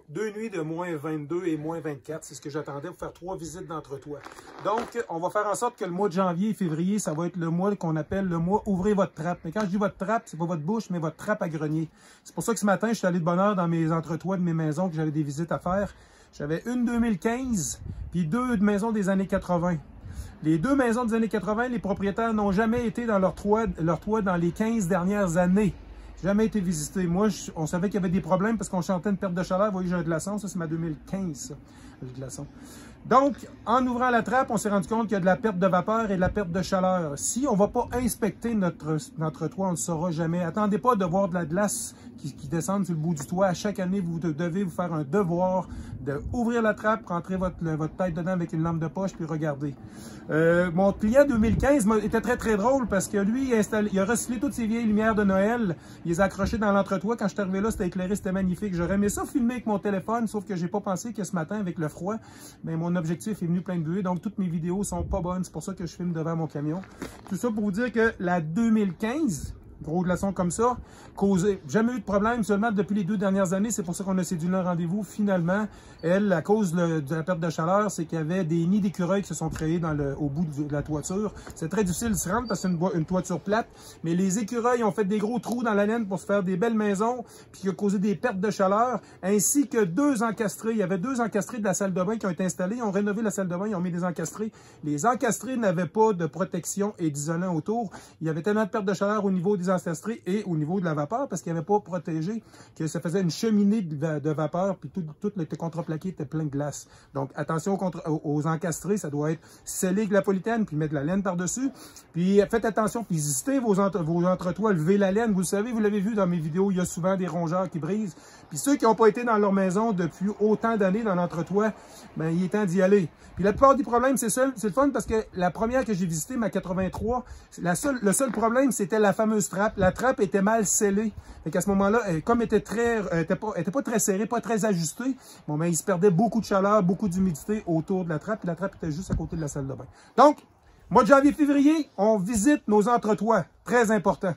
2 nuits de moins 22 et moins 24. C'est ce que j'attendais pour faire 3 visites d'entretoit. Donc, on va faire en sorte que le mois de janvier et février, ça va être le mois qu'on appelle le mois « Ouvrez votre trappe ». Mais quand je dis votre trappe, c'est pas votre bouche, mais votre trappe à grenier. C'est pour ça que ce matin, je suis allé de bonne heure dans mes entretoits de mes maisons, que j'avais des visites à faire. J'avais une 2015, puis 2 maisons des années 80. Les 2 maisons des années 80, les propriétaires n'ont jamais été dans leur toit dans les 15 dernières années. Jamais été visité. Moi, on savait qu'il y avait des problèmes parce qu'on chantait une perte de chaleur. Vous voyez, j'ai un glaçon. Ça, c'est ma 2015, ça, le glaçon. Donc, en ouvrant la trappe, on s'est rendu compte qu'il y a de la perte de vapeur et de la perte de chaleur. Si on ne va pas inspecter notre toit, on ne le saura jamais. Attendez pas de voir de la glace qui descend sur le bout du toit. À chaque année, vous devez vous faire un devoir d'ouvrir la trappe, rentrer votre tête dedans avec une lampe de poche, puis regarder. Mon client 2015 était très très drôle parce que lui, il a recyclé toutes ses vieilles lumières de Noël. Il les a accrochées dans l'entretoit. Quand je suis arrivé là, c'était éclairé, c'était magnifique. J'aurais aimé ça filmer avec mon téléphone, sauf que j'ai pas pensé que ce matin, avec le froid, mais mon objectif est venu plein de buée. Donc, toutes mes vidéos sont pas bonnes. C'est pour ça que je filme devant mon camion. Tout ça pour vous dire que la 2015... gros glaçons comme ça, jamais eu de problème, seulement depuis les 2 dernières années, c'est pour ça qu'on a cédulé un rendez-vous. Finalement, elle, à cause de la perte de chaleur, c'est qu'il y avait des nids d'écureuils qui se sont créés au bout de la toiture. C'est très difficile de se rendre parce que c'est une toiture plate, mais les écureuils ont fait des gros trous dans la laine pour se faire des belles maisons, puis qui a causé des pertes de chaleur, ainsi que 2 encastrés. Il y avait 2 encastrés de la salle de bain qui ont été installés, ils ont rénové la salle de bain, ils ont mis des encastrés. Les encastrés n'avaient pas de protection et d'isolant autour. Il y avait tellement de pertes de chaleur au niveau des encastrés et au niveau de la vapeur parce qu'il n'y avait pas protégé, que ça faisait une cheminée de vapeur, puis tout le contreplaqué était plein de glace. Donc, attention aux encastrés, ça doit être scellé avec de la polythène, puis mettre de la laine par-dessus. Puis, faites attention, puis visitez vos entretoits, levez la laine. Vous le savez, vous l'avez vu dans mes vidéos, il y a souvent des rongeurs qui brisent. Puis ceux qui n'ont pas été dans leur maison depuis autant d'années dans l'entretoit, ben, il est temps d'y aller. Puis la plupart des problèmes, c'est le fun parce que la première que j'ai visitée, ma 83, le seul problème, c'était la fameuse trappe. La trappe était mal scellée. Fait qu'à ce moment-là, comme elle était pas très serrée, pas très ajustée, bon, ben, il se perdait beaucoup de chaleur, beaucoup d'humidité autour de la trappe. Puis la trappe était juste à côté de la salle de bain. Donc, mois de janvier-février, on visite nos entretoits. Très important.